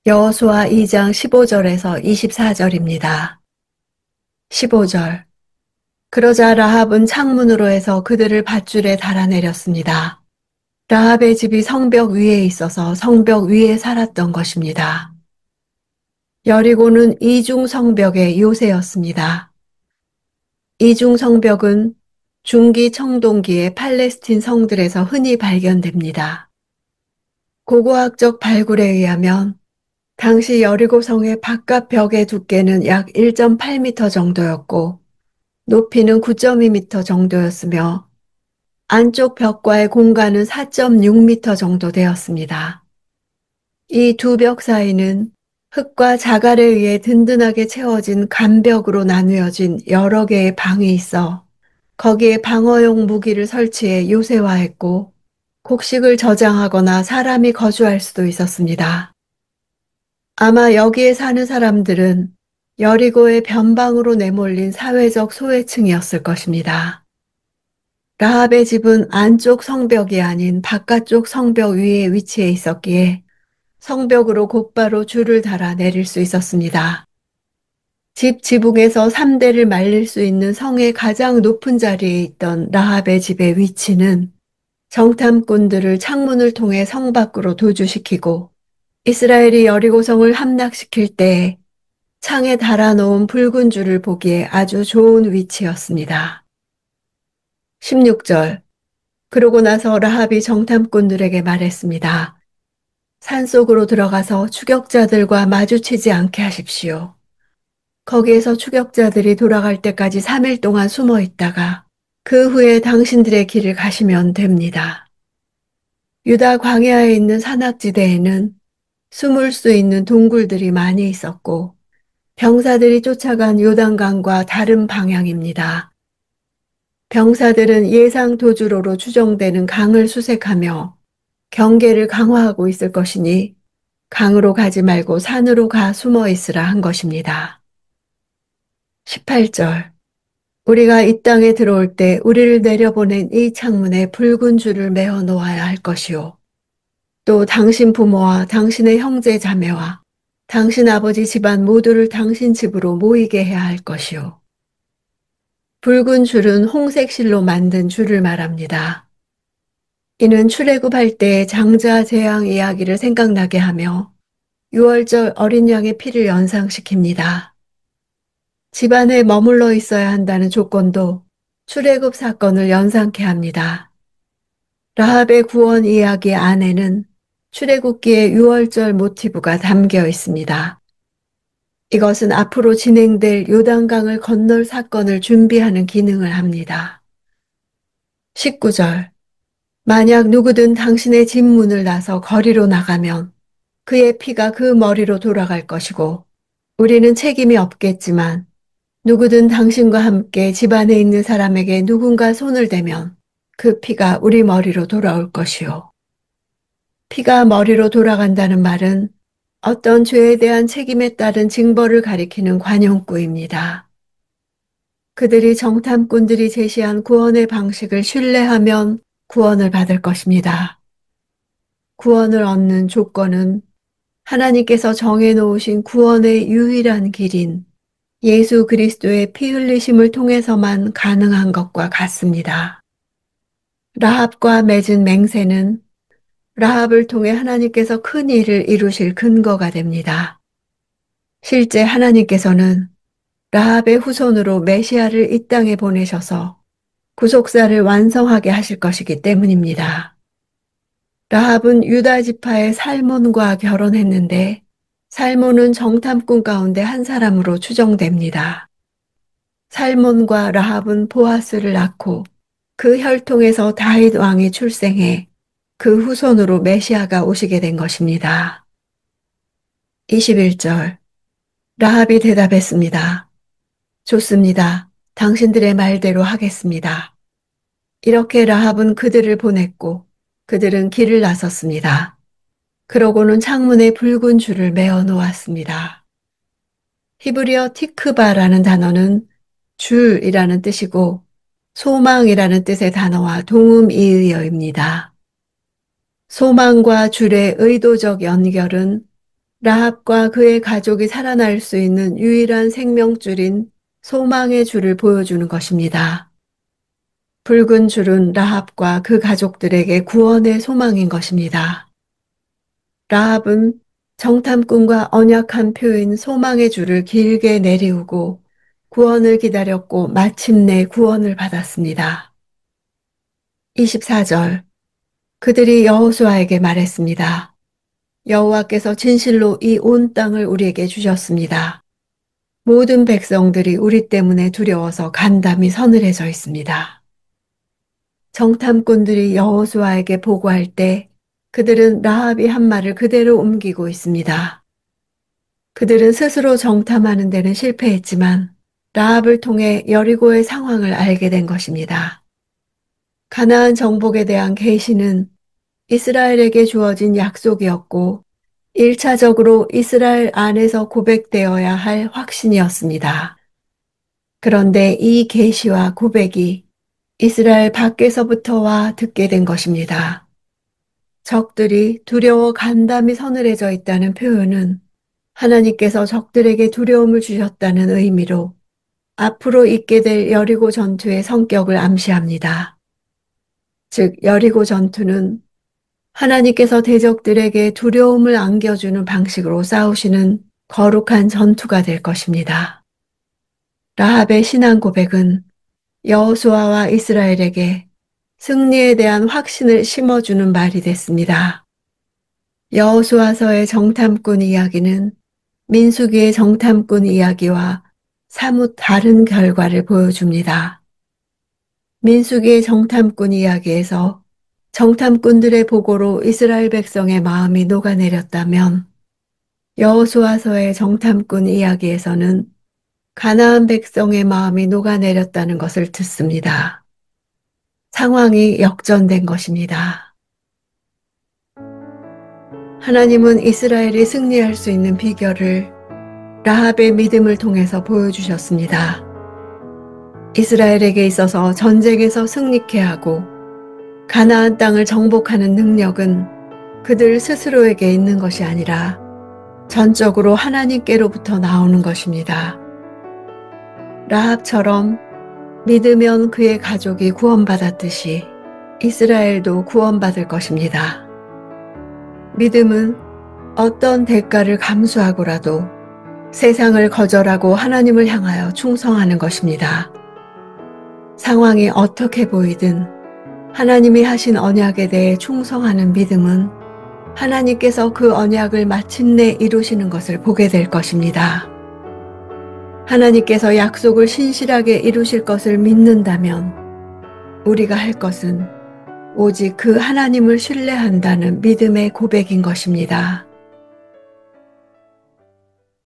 여호수아 2장 15절에서 24절입니다. 15절. 그러자 라합은 창문으로 해서 그들을 밧줄에 달아내렸습니다. 라합의 집이 성벽 위에 있어서 성벽 위에 살았던 것입니다. 여리고는 이중 성벽의 요새였습니다. 이중 성벽은 중기 청동기의 팔레스틴 성들에서 흔히 발견됩니다. 고고학적 발굴에 의하면 당시 여리고성의 바깥 벽의 두께는 약 1.8m 정도였고 높이는 9.2m 정도였으며 안쪽 벽과의 공간은 4.6m 정도 되었습니다. 이 두 벽 사이는 흙과 자갈에 의해 든든하게 채워진 간벽으로 나누어진 여러 개의 방이 있어 거기에 방어용 무기를 설치해 요새화했고 곡식을 저장하거나 사람이 거주할 수도 있었습니다. 아마 여기에 사는 사람들은 여리고의 변방으로 내몰린 사회적 소외층이었을 것입니다. 라합의 집은 안쪽 성벽이 아닌 바깥쪽 성벽 위에 위치해 있었기에 성벽으로 곧바로 줄을 달아 내릴 수 있었습니다. 집 지붕에서 3대를 말릴 수 있는 성의 가장 높은 자리에 있던 라합의 집의 위치는 정탐꾼들을 창문을 통해 성 밖으로 도주시키고 이스라엘이 여리고성을 함락시킬 때 창에 달아놓은 붉은 줄을 보기에 아주 좋은 위치였습니다. 16절. 그러고 나서 라합이 정탐꾼들에게 말했습니다. 산속으로 들어가서 추격자들과 마주치지 않게 하십시오. 거기에서 추격자들이 돌아갈 때까지 3일 동안 숨어 있다가 그 후에 당신들의 길을 가시면 됩니다. 유다 광야에 있는 산악지대에는 숨을 수 있는 동굴들이 많이 있었고 병사들이 쫓아간 요단강과 다른 방향입니다. 병사들은 예상 도주로로 추정되는 강을 수색하며 경계를 강화하고 있을 것이니 강으로 가지 말고 산으로 가 숨어 있으라 한 것입니다. 18절. 우리가 이 땅에 들어올 때 우리를 내려보낸 이 창문에 붉은 줄을 메어 놓아야 할 것이요. 또 당신 부모와 당신의 형제 자매와 당신 아버지 집안 모두를 당신 집으로 모이게 해야 할 것이요. 붉은 줄은 홍색 실로 만든 줄을 말합니다. 이는 출애굽할 때의 장자 재앙 이야기를 생각나게 하며 6월절 어린 양의 피를 연상시킵니다. 집안에 머물러 있어야 한다는 조건도 출애굽 사건을 연상케 합니다. 라합의 구원 이야기 안에는 출애굽기의 6월절 모티브가 담겨 있습니다. 이것은 앞으로 진행될 요단강을 건널 사건을 준비하는 기능을 합니다. 19절. 만약 누구든 당신의 집 문을 나서 거리로 나가면 그의 피가 그 머리로 돌아갈 것이고 우리는 책임이 없겠지만 누구든 당신과 함께 집 안에 있는 사람에게 누군가 손을 대면 그 피가 우리 머리로 돌아올 것이요. 피가 머리로 돌아간다는 말은 어떤 죄에 대한 책임에 따른 징벌을 가리키는 관용구입니다. 그들이 정탐꾼들이 제시한 구원의 방식을 신뢰하면 구원을 받을 것입니다. 구원을 얻는 조건은 하나님께서 정해놓으신 구원의 유일한 길인 예수 그리스도의 피 흘리심을 통해서만 가능한 것과 같습니다. 라합과 맺은 맹세는 라합을 통해 하나님께서 큰 일을 이루실 근거가 됩니다. 실제 하나님께서는 라합의 후손으로 메시아를 이 땅에 보내셔서 구속사를 완성하게 하실 것이기 때문입니다. 라합은 유다 지파의 살몬과 결혼했는데 살몬은 정탐꾼 가운데 한 사람으로 추정됩니다. 살몬과 라합은 보아스를 낳고 그 혈통에서 다윗 왕이 출생해 그 후손으로 메시아가 오시게 된 것입니다. 21절. 라합이 대답했습니다. 좋습니다. 당신들의 말대로 하겠습니다. 이렇게 라합은 그들을 보냈고 그들은 길을 나섰습니다. 그러고는 창문에 붉은 줄을 메어 놓았습니다. 히브리어 티크바라는 단어는 줄이라는 뜻이고 소망이라는 뜻의 단어와 동음이의어입니다. 소망과 줄의 의도적 연결은 라합과 그의 가족이 살아날 수 있는 유일한 생명줄인 소망의 줄을 보여주는 것입니다. 붉은 줄은 라합과 그 가족들에게 구원의 소망인 것입니다. 라합은 정탐꾼과 언약한 표인 소망의 줄을 길게 내리우고 구원을 기다렸고 마침내 구원을 받았습니다. 24절. 그들이 여호수아에게 말했습니다. 여호와께서 진실로 이 온 땅을 우리에게 주셨습니다. 모든 백성들이 우리 때문에 두려워서 간담이 서늘해져 있습니다. 정탐꾼들이 여호수아에게 보고할 때 그들은 라합이 한 말을 그대로 옮기고 있습니다. 그들은 스스로 정탐하는 데는 실패했지만 라합을 통해 여리고의 상황을 알게 된 것입니다. 가나안 정복에 대한 계시는 이스라엘에게 주어진 약속이었고 1차적으로 이스라엘 안에서 고백되어야 할 확신이었습니다. 그런데 이 계시와 고백이 이스라엘 밖에서부터와 듣게 된 것입니다. 적들이 두려워 간담이 서늘해져 있다는 표현은 하나님께서 적들에게 두려움을 주셨다는 의미로 앞으로 있게 될 여리고 전투의 성격을 암시합니다. 즉, 여리고 전투는 하나님께서 대적들에게 두려움을 안겨주는 방식으로 싸우시는 거룩한 전투가 될 것입니다. 라합의 신앙 고백은 여호수아와 이스라엘에게 승리에 대한 확신을 심어주는 말이 됐습니다. 여호수아서의 정탐꾼 이야기는 민수기의 정탐꾼 이야기와 사뭇 다른 결과를 보여줍니다. 민수기의 정탐꾼 이야기에서 정탐꾼들의 보고로 이스라엘 백성의 마음이 녹아내렸다면 여호수아서의 정탐꾼 이야기에서는 가나안 백성의 마음이 녹아내렸다는 것을 듣습니다. 상황이 역전된 것입니다. 하나님은 이스라엘이 승리할 수 있는 비결을 라합의 믿음을 통해서 보여주셨습니다. 이스라엘에게 있어서 전쟁에서 승리케 하고 가나안 땅을 정복하는 능력은 그들 스스로에게 있는 것이 아니라 전적으로 하나님께로부터 나오는 것입니다. 라합처럼 믿으면 그의 가족이 구원받았듯이 이스라엘도 구원받을 것입니다. 믿음은 어떤 대가를 감수하고라도 세상을 거절하고 하나님을 향하여 충성하는 것입니다. 상황이 어떻게 보이든 하나님이 하신 언약에 대해 충성하는 믿음은 하나님께서 그 언약을 마침내 이루시는 것을 보게 될 것입니다. 하나님께서 약속을 신실하게 이루실 것을 믿는다면 우리가 할 것은 오직 그 하나님을 신뢰한다는 믿음의 고백인 것입니다.